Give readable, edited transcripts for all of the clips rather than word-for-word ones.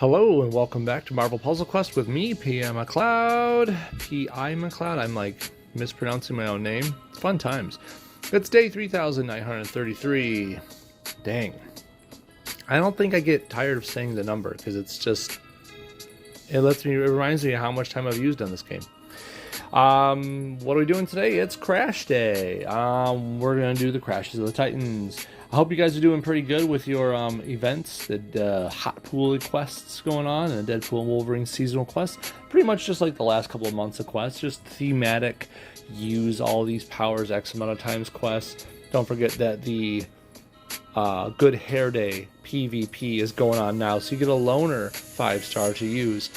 Hello and welcome back to Marvel Puzzle Quest with me, P.I. McLeod. P.I. McLeod. I'm like mispronouncing my own name. Fun times. It's day 3933. Dang. I don't think I get tired of saying the number because it reminds me of how much time I've used on this game. What are we doing today? It's Crash Day. We're gonna do the Crashes of the Titans. I hope you guys are doing pretty good with your events, the hot pool quests going on, and the Deadpool and Wolverine seasonal quests. Pretty much just like the last couple of months of quests, just thematic, use all these powers X amount of times quests. Don't forget that the Good Hair Day PvP is going on now, so you get a loner 5-star to use.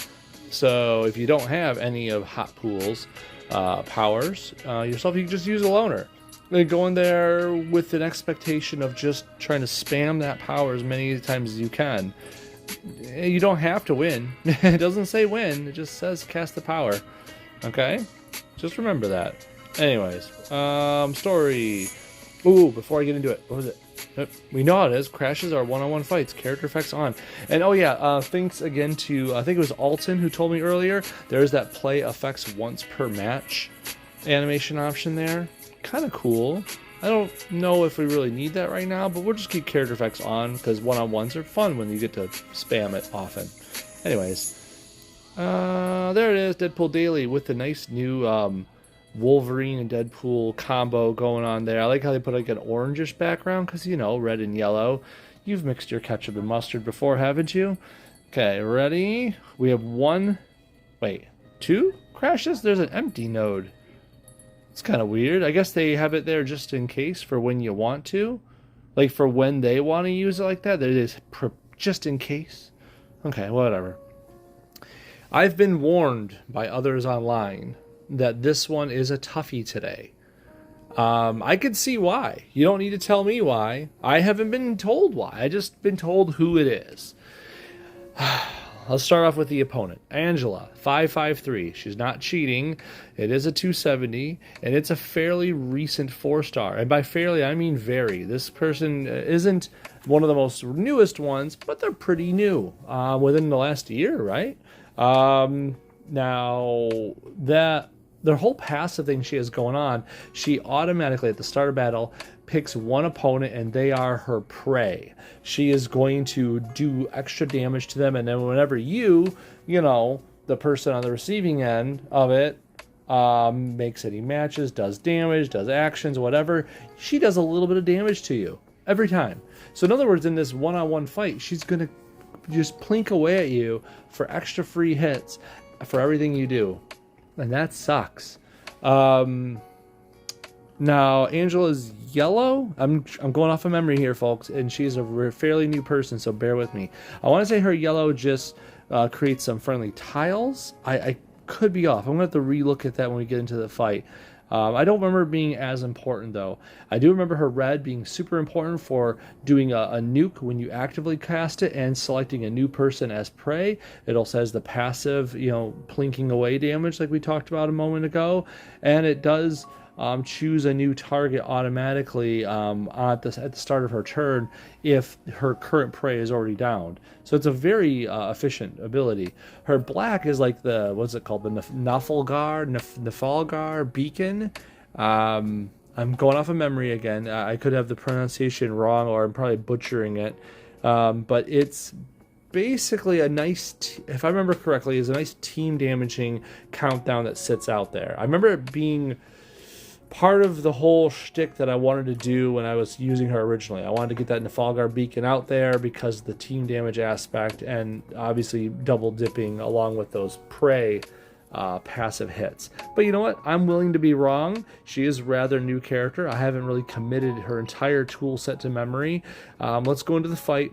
So if you don't have any of Hot Pool's powers yourself, you can just use a loner. Then go in there with an expectation of just trying to spam that power as many times as you can. You don't have to win. It doesn't say win, it just says cast the power. Okay? Just remember that. Anyways, story. Ooh, before I get into it, what was it? We know how it is. Crashes are one-on-one fights. Character effects on. And oh yeah, thanks again to, I think it was Alton who told me earlier, there's that play effects once per match animation option there. Kind of cool. I don't know if we really need that right now, but we'll just keep character effects on because one-on-ones are fun when you get to spam it often. Anyways, there it is, Deadpool Daily with the nice new Wolverine and Deadpool combo going on there. I like how they put like an orangish background because, you know, red and yellow. You've mixed your ketchup and mustard before, haven't you? Okay, ready? We have two crashes? There's an empty node. It's kind of weird. I guess they have it there just in case for when you want to. Like for when they want to use it like that. It is just in case. Okay, whatever. I've been warned by others online that this one is a toughie today. I could see why. You don't need to tell me why. I haven't been told why. I just been told who it is. Let's start off with the opponent. Angela, 553. She's not cheating. It is a 270, and it's a fairly recent 4-star. And by fairly, I mean very. This person isn't one of the most newest ones, but they're pretty new. Within the last year, right? Now, their whole passive thing she has going on, she automatically, at the start of battle, picks one opponent and they are her prey. She is going to do extra damage to them, and then whenever the person on the receiving end of it, makes any matches, does damage, does actions, whatever, she does a little bit of damage to you every time. So in other words, in this one-on-one fight, she's going to just plink away at you for extra free hits for everything you do. And that sucks. Now, Angela's yellow. I'm going off of memory here, folks, and she's a fairly new person, so bear with me. I want to say her yellow just creates some friendly tiles. I could be off. I'm going to have to relook at that when we get into the fight. I don't remember it being as important, though. I do remember her red being super important for doing a nuke when you actively cast it and selecting a new person as prey. It also has the passive, plinking away damage like we talked about a moment ago. And it does choose a new target automatically at the start of her turn if her current prey is already downed. So it's a very efficient ability. Her black is like the, what's it called? The Nafalgar beacon. I'm going off of memory again. I could have the pronunciation wrong, or I'm probably butchering it. But it's basically a nice, if I remember correctly, is a nice team damaging countdown that sits out there. I remember it being part of the whole shtick that I wanted to do when I was using her originally. I wanted to get that Nafalgar beacon out there because of the team damage aspect, and obviously double dipping along with those prey passive hits. But you know what? I'm willing to be wrong. She is a rather new character. I haven't really committed her entire tool set to memory. Let's go into the fight,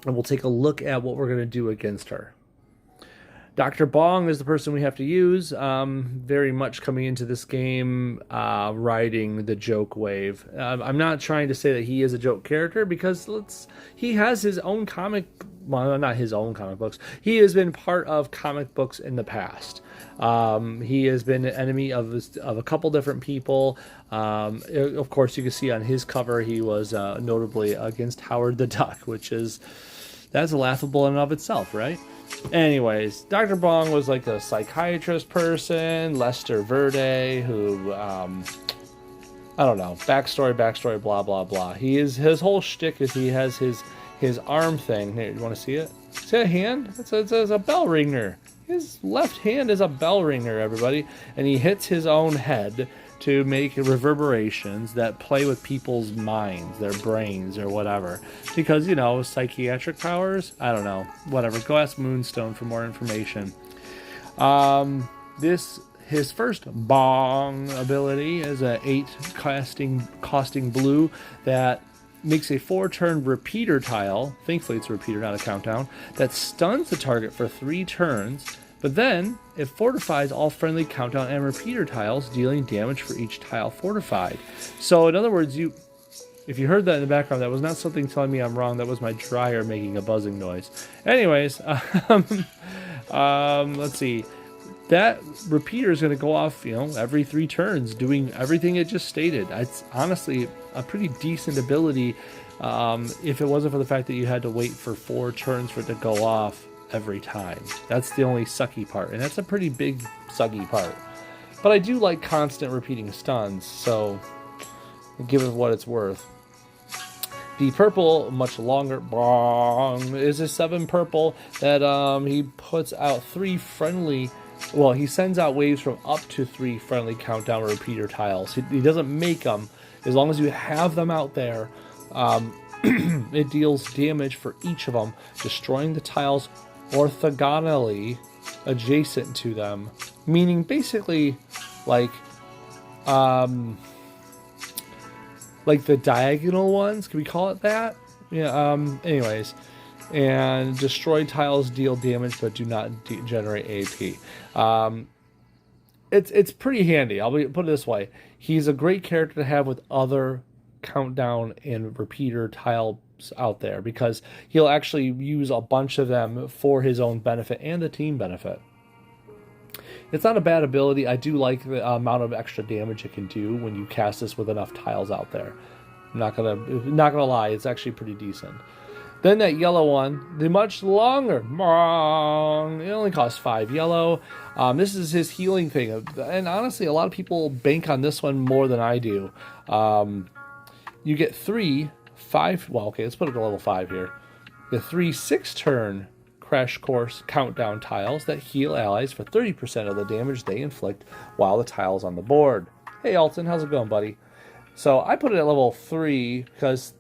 and we'll take a look at what we're going to do against her. Dr. Bong is the person we have to use, very much coming into this game riding the joke wave. I'm not trying to say that he is a joke character because he has his own not his own comic books. He has been part of comic books in the past. He has been an enemy of a couple different people. Of course, you can see on his cover he was notably against Howard the Duck, that's laughable in and of itself, right? Anyways, Dr. Bong was like a psychiatrist person, Lester Verde, who, I don't know, backstory, blah, blah, blah. His whole shtick is he has his arm thing. Here, you want to see it? See that hand? It's a bell ringer. His left hand is a bell ringer, everybody. And he hits his own head to make reverberations that play with people's minds, their brains, or whatever. Because, psychiatric powers? I don't know. Whatever. Go ask Moonstone for more information. His first Bong ability is a 8 costing blue that makes a 4-turn repeater tile. Thankfully, it's a repeater, not a countdown. That stuns the target for 3 turns. But then, it fortifies all friendly countdown and repeater tiles, dealing damage for each tile fortified. So, in other words, if you heard that in the background, that was not something telling me I'm wrong. That was my dryer making a buzzing noise. Anyways, let's see. That repeater is going to go off, every 3 turns, doing everything it just stated. It's honestly a pretty decent ability if it wasn't for the fact that you had to wait for 4 turns for it to go off every time. That's the only sucky part, and that's a pretty big sucky part. But I do like constant repeating stuns, so give it what it's worth. The purple, much longer, Bong, is a 7 purple that he puts out 3 friendly. Well, he sends out waves from up to 3 friendly countdown repeater tiles. He doesn't make them. As long as you have them out there, it deals damage for each of them, destroying the tiles orthogonally adjacent to them. Meaning, basically, like the diagonal ones. Can we call it that? Yeah. Anyways. And destroyed tiles deal damage but do not generate AP. It's pretty handy. Put it this way. He's a great character to have with other countdown and repeater tiles out there, because he'll actually use a bunch of them for his own benefit and the team benefit. It's not a bad ability. I do like the amount of extra damage it can do when you cast this with enough tiles out there. I'm not gonna lie, it's actually pretty decent. Then that yellow one, the much longer, it only costs 5 yellow. This is his healing thing. And honestly, a lot of people bank on this one more than I do. You get 3, 5, well, okay, let's put it to level 5 here. You get 3 6-turn crash course countdown tiles that heal allies for 30% of the damage they inflict while the tile's on the board. Hey, Alton, how's it going, buddy? So I put it at level 3 because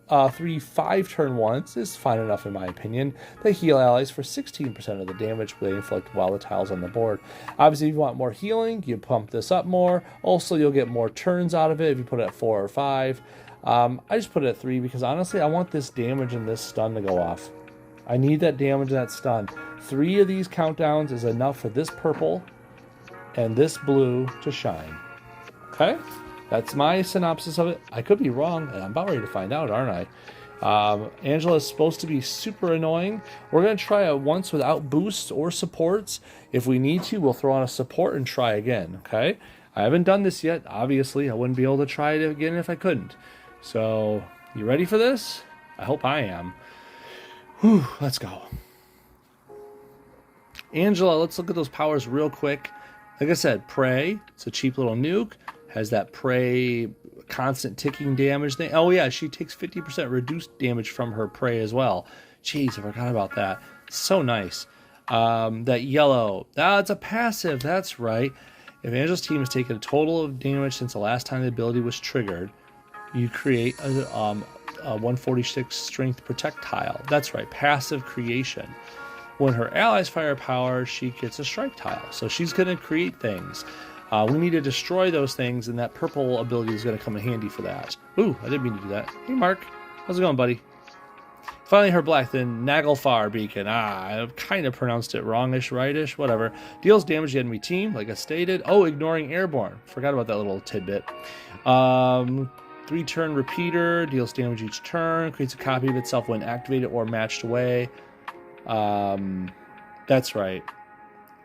3 5-turn ones is fine enough in my opinion. They heal allies for 16% of the damage they inflict while the tile's on the board. Obviously, if you want more healing, you pump this up more. Also, you'll get more turns out of it if you put it at 4 or 5. I just put it at 3 because honestly, I want this damage and this stun to go off. I need that damage and that stun. 3 of these countdowns is enough for this purple and this blue to shine. Okay? That's my synopsis of it. I could be wrong, and I'm about ready to find out, aren't I? Angela is supposed to be super annoying. We're going to try it once without boosts or supports. If we need to, we'll throw on a support and try again, okay? I haven't done this yet. Obviously, I wouldn't be able to try it again if I couldn't. So, you ready for this? I hope I am. Whew, let's go. Angela, let's look at those powers real quick. Like I said, Prey. It's a cheap little nuke. Has that Prey constant ticking damage thing. Oh yeah, she takes 50% reduced damage from her Prey as well. Jeez, I forgot about that. So nice. That yellow. It's a passive. That's right. If Angela's team has taken a total of damage since the last time the ability was triggered, you create a 146 strength protect tile. That's right. Passive creation. When her allies fire power, she gets a strike tile. So she's going to create things. We need to destroy those things, and that purple ability is going to come in handy for that. Ooh, I didn't mean to do that. Hey, Mark. How's it going, buddy? Finally, her black, the Naglfar beacon. I kind of pronounced it wrongish, rightish, whatever. Deals damage to the enemy team, like I stated. Oh, ignoring airborne. Forgot about that little tidbit. 3-turn repeater. Deals damage each turn. Creates a copy of itself when activated or matched away. That's right.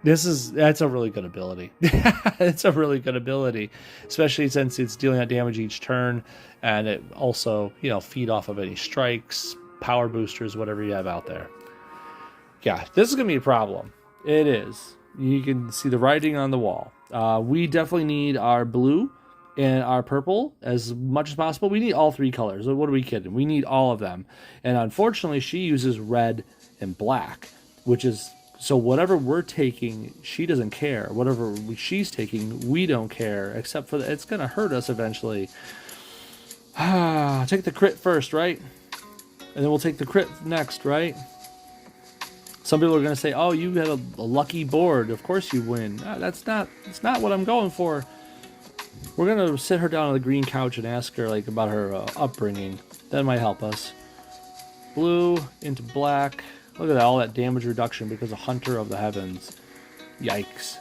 That's a really good ability. It's a really good ability, especially since it's dealing out damage each turn, and it also, feed off of any strikes, power boosters, whatever you have out there. Yeah, this is going to be a problem. It is. You can see the writing on the wall. We definitely need our blue and our purple as much as possible. We need all three colors. What are we kidding? We need all of them. And unfortunately, she uses red and black, which is... So whatever we're taking, she doesn't care. Whatever she's taking, we don't care. Except for it's going to hurt us eventually. Take the crit first, right? And then we'll take the crit next, right? Some people are going to say, oh, you had a lucky board. Of course you win. That's not what I'm going for. We're going to sit her down on the green couch and ask her like about her upbringing. That might help us. Blue into black. Look at that, all that damage reduction because of Hunter of the Heavens. Yikes.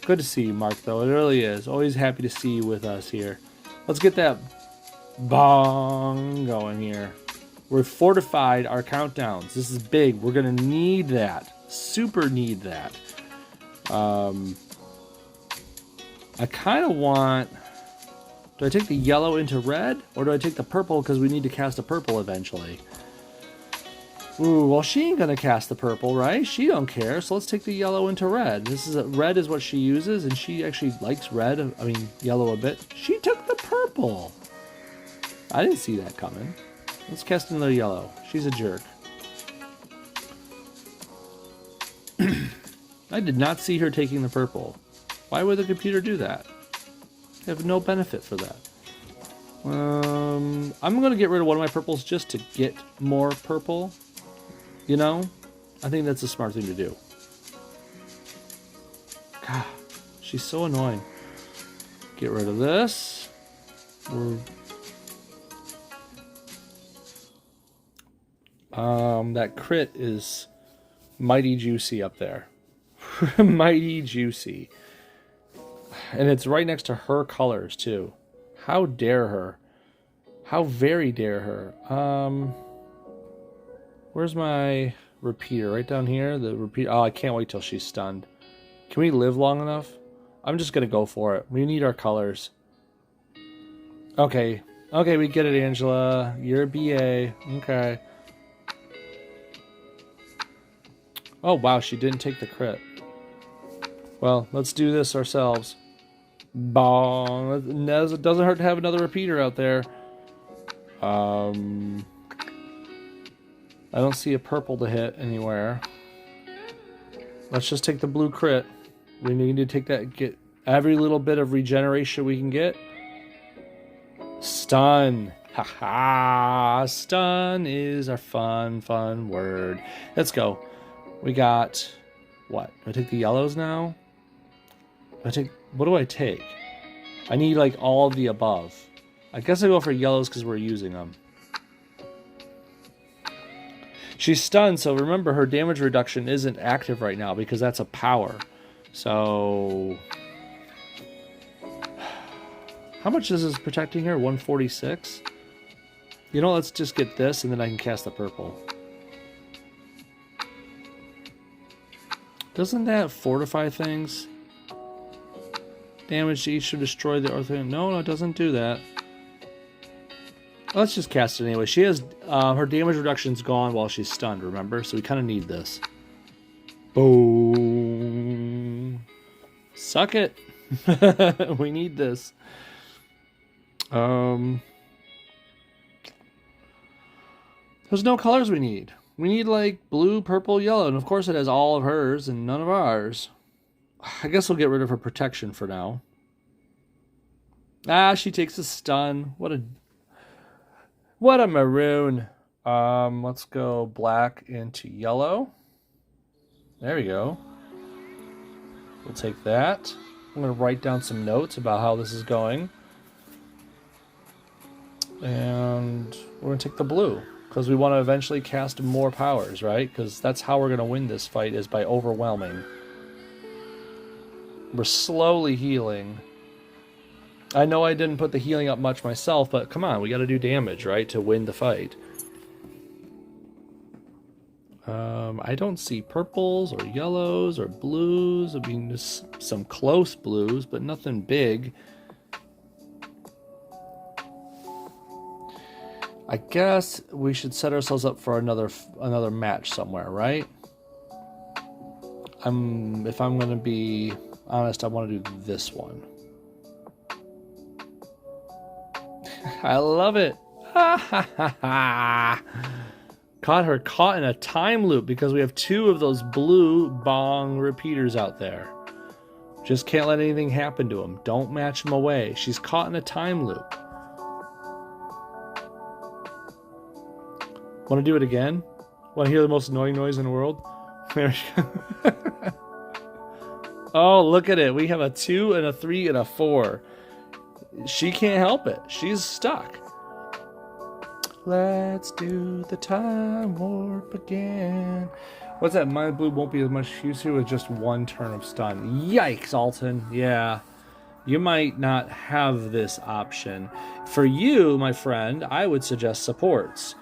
Good to see you, Mark, though. It really is. Always happy to see you with us here. Let's get that bong going here. We've fortified our countdowns. This is big. We're going to need that. Super need that. I kind of want... Do I take the yellow into red? Or do I take the purple because we need to cast a purple eventually? Ooh, well, she ain't gonna cast the purple, right? She don't care, so let's take the yellow into red. Red is what she uses, and she actually likes red, yellow a bit. She took the purple! I didn't see that coming. Let's cast another yellow. She's a jerk. I did not see her taking the purple. Why would the computer do that? I have no benefit for that. I'm gonna get rid of one of my purples just to get more purple. You know, I think that's a smart thing to do. God, she's so annoying. Get rid of this. That crit is mighty juicy up there. Mighty juicy. And it's right next to her colors, too. How dare her. How very dare her. Where's my repeater? Right down here? The repeater. Oh, I can't wait till she's stunned. Can we live long enough? I'm just going to go for it. We need our colors. Okay. Okay, we get it, Angela. You're a BA. Okay. Oh, wow. She didn't take the crit. Well, let's do this ourselves. Bong. It doesn't hurt to have another repeater out there. I don't see a purple to hit anywhere. Let's just take the blue crit. We need to take that, get every little bit of regeneration we can get. Stun. Haha. Stun is our fun word. Let's go. We got, what? Do I take the yellows now? What do I take? I need like all of the above. I guess I go for yellows because we're using them. She's stunned, so remember her damage reduction isn't active right now because that's a power. So... How much is this protecting her? 146? You know, let's just get this and then I can cast the purple. Doesn't that fortify things? Damage to each to destroy the earth. No, it doesn't do that. Let's just cast it anyway. She has her damage reduction's gone while she's stunned, remember? So we kind of need this. Boom. Suck it. We need this. There's no colors we need. We need like blue, purple, yellow, and of course it has all of hers and none of ours. I guess we'll get rid of her protection for now. Ah, she takes a stun. What a maroon. Let's go black into yellow. There we go. We'll take that. I'm going to write down some notes about how this is going. And we're going to take the blue. Because we want to eventually cast more powers, right? Because that's how we're going to win this fight, is by overwhelming. We're slowly healing. I know I didn't put the healing up much myself, but come on, we got to do damage, right, to win the fight. I don't see purples or yellows or blues. I mean, just some close blues, but nothing big. I guess we should set ourselves up for another match somewhere, right? If I'm going to be honest, I want to do this one. I love it. Caught her caught in a time loop because we have 2 of those blue Bong repeaters out there. Just can't let anything happen to them. Don't match them away. She's caught in a time loop. Want to do it again? Want to hear the most annoying noise in the world? There she goes. Oh, look at it. We have a 2 and a 3 and a 4. She can't help it. She's stuck. Let's do the time warp again. What's that? My blue won't be as much use here with just 1 turn of stun. Yikes, Alton. Yeah. You might not have this option. For you, my friend, I would suggest supports.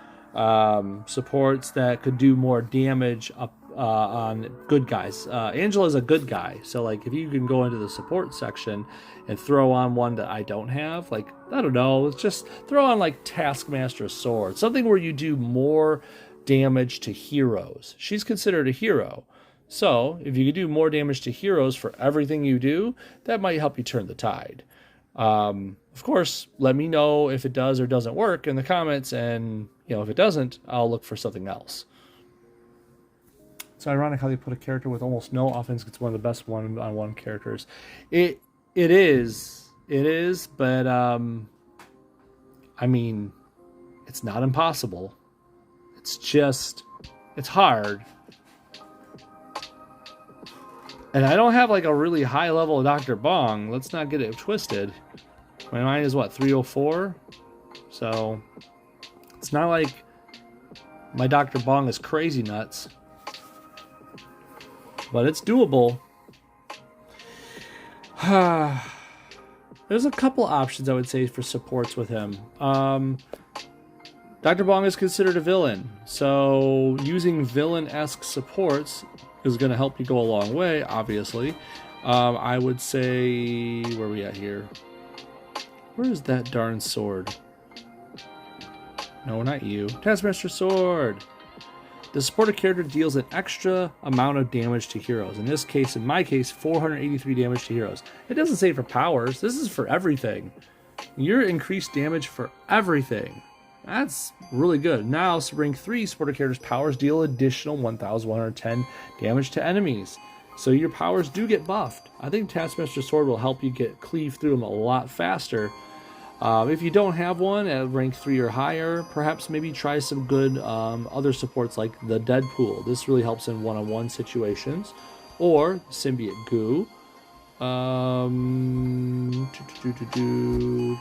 Supports that could do more damage up on good guys. Angela's a good guy, so like if you can go into the support section and throw on one that I don't have, like I don't know, let's just throw on like Taskmaster Sword, something where you do more damage to heroes. She's considered a hero, so if you could do more damage to heroes for everything you do, that might help you turn the tide. Of course, let me know if it does or doesn't work in the comments, and if it doesn't, I'll look for something else. It's ironic how they put a character with almost no offense gets one of the best one-on-one characters. It is, but I mean, it's not impossible. It's hard. And I don't have like a really high level of Dr. Bong. Let's not get it twisted. My mine is what, 304? So it's not like my Dr. Bong is crazy nuts. But it's doable. There's a couple options I would say for supports with him. Dr. Bong is considered a villain, so using villain-esque supports is going to help you go a long way, obviously. I would say... Where are we at here? Where is that darn sword? No, not you. Taskmaster Sword! The supported character deals an extra amount of damage to heroes. In this case, in my case, 483 damage to heroes. It doesn't say for powers. This is for everything. You're increased damage for everything. That's really good. Now, rank 3 supported characters' powers deal additional 1,110 damage to enemies. So your powers do get buffed. I think Taskmaster Sword will help you cleave through them a lot faster. If you don't have one at rank 3 or higher, perhaps maybe try some good other supports like the Deadpool. This really helps in one-on-one situations. Or Symbiote Goo.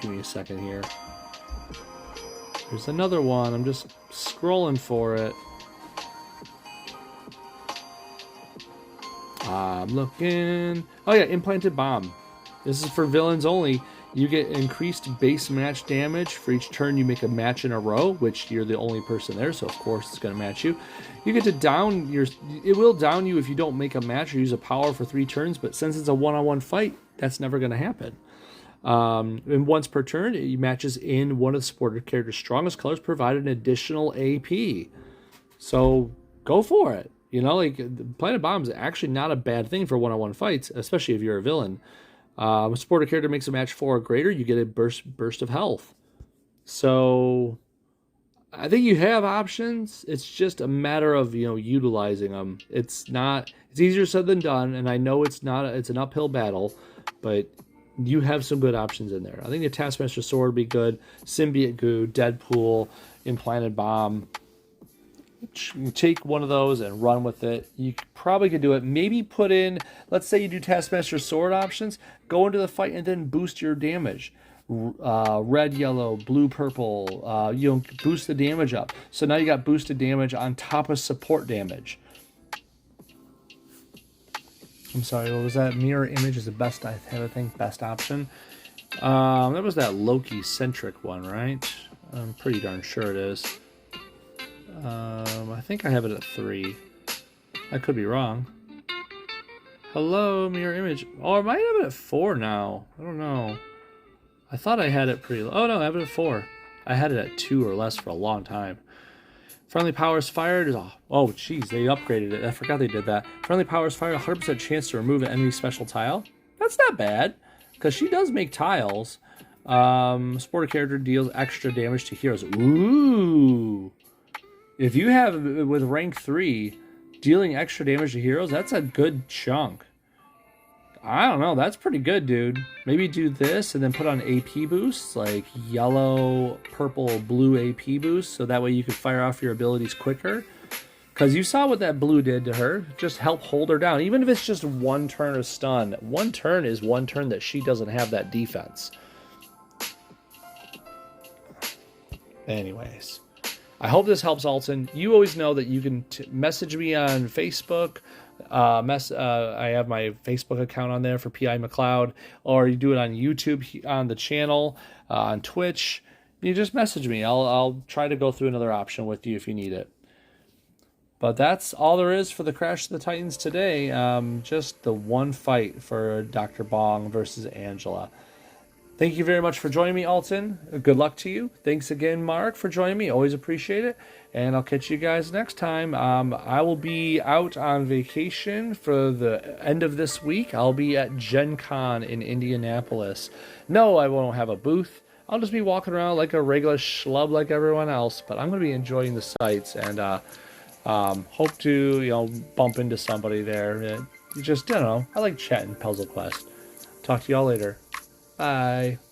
Give me a second here. There's another one. I'm just scrolling for it. I'm looking. Oh yeah, Implanted Bomb. This is for villains only. You get increased base match damage for each turn you make a match in a row, which you're the only person there, so of course it's going to match you. You get to down your... It will down you if you don't make a match or use a power for 3 turns, but since it's a one-on-one fight, that's never going to happen. And once per turn, it matches in one of the supported character's strongest colors, provide an additional AP. So go for it. Like Planet Bomb is actually not a bad thing for one-on-one fights, especially if you're a villain. A supported character makes a match 4 or greater, you get a burst of health. So I think you have options. It's just a matter of utilizing them. It's easier said than done, and I know it's an uphill battle, but you have some good options in there. I think the Taskmaster Sword would be good. Symbiote Goo, Deadpool, Implanted Bomb. Take one of those and run with it. You probably could do it. Maybe put in, let's say you do Taskmaster Sword options, go into the fight and then boost your damage. Red, yellow, blue, purple. Boost the damage up. So now you got boosted damage on top of support damage. I'm sorry, what was that? Mirror image is the best, I think, best option. That was that Loki-centric one, right? I'm pretty darn sure it is. I think I have it at 3. I could be wrong. Hello, mirror image. Oh, I might have it at 4 now. I don't know. I thought I had it pretty low. Oh, no, I have it at 4. I had it at 2 or less for a long time. Friendly powers fired is oh jeez, they upgraded it. I forgot they did that. Friendly powers fired, 100% chance to remove an enemy special tile. That's not bad, because she does make tiles. Supporter character deals extra damage to heroes. Ooh. If you have with rank 3 dealing extra damage to heroes, that's a good chunk. I don't know, that's pretty good, dude. Maybe do this and then put on AP boosts, like yellow, purple, blue AP boosts, so that way you can fire off your abilities quicker. Because you saw what that blue did to her. Just help hold her down. Even if it's just 1 turn of stun, 1 turn is 1 turn that she doesn't have that defense. Anyways, I hope this helps, Alton. You always know that you can message me on Facebook. I have my Facebook account on there for PI McLeod, or you do it on YouTube on the channel, on Twitch. You just message me. I'll try to go through another option with you if you need it. But that's all there is for the Crash of the Titans today. Just the one fight for Dr. Bong versus Angela. Thank you very much for joining me, Alton. Good luck to you. Thanks again, Mark, for joining me. Always appreciate it. And I'll catch you guys next time. I will be out on vacation for the end of this week. I'll be at Gen Con in Indianapolis. No, I won't have a booth. I'll just be walking around like a regular schlub like everyone else. But I'm going to be enjoying the sights and hope to, bump into somebody there. I like chatting Puzzle Quest. Talk to y'all later. Bye.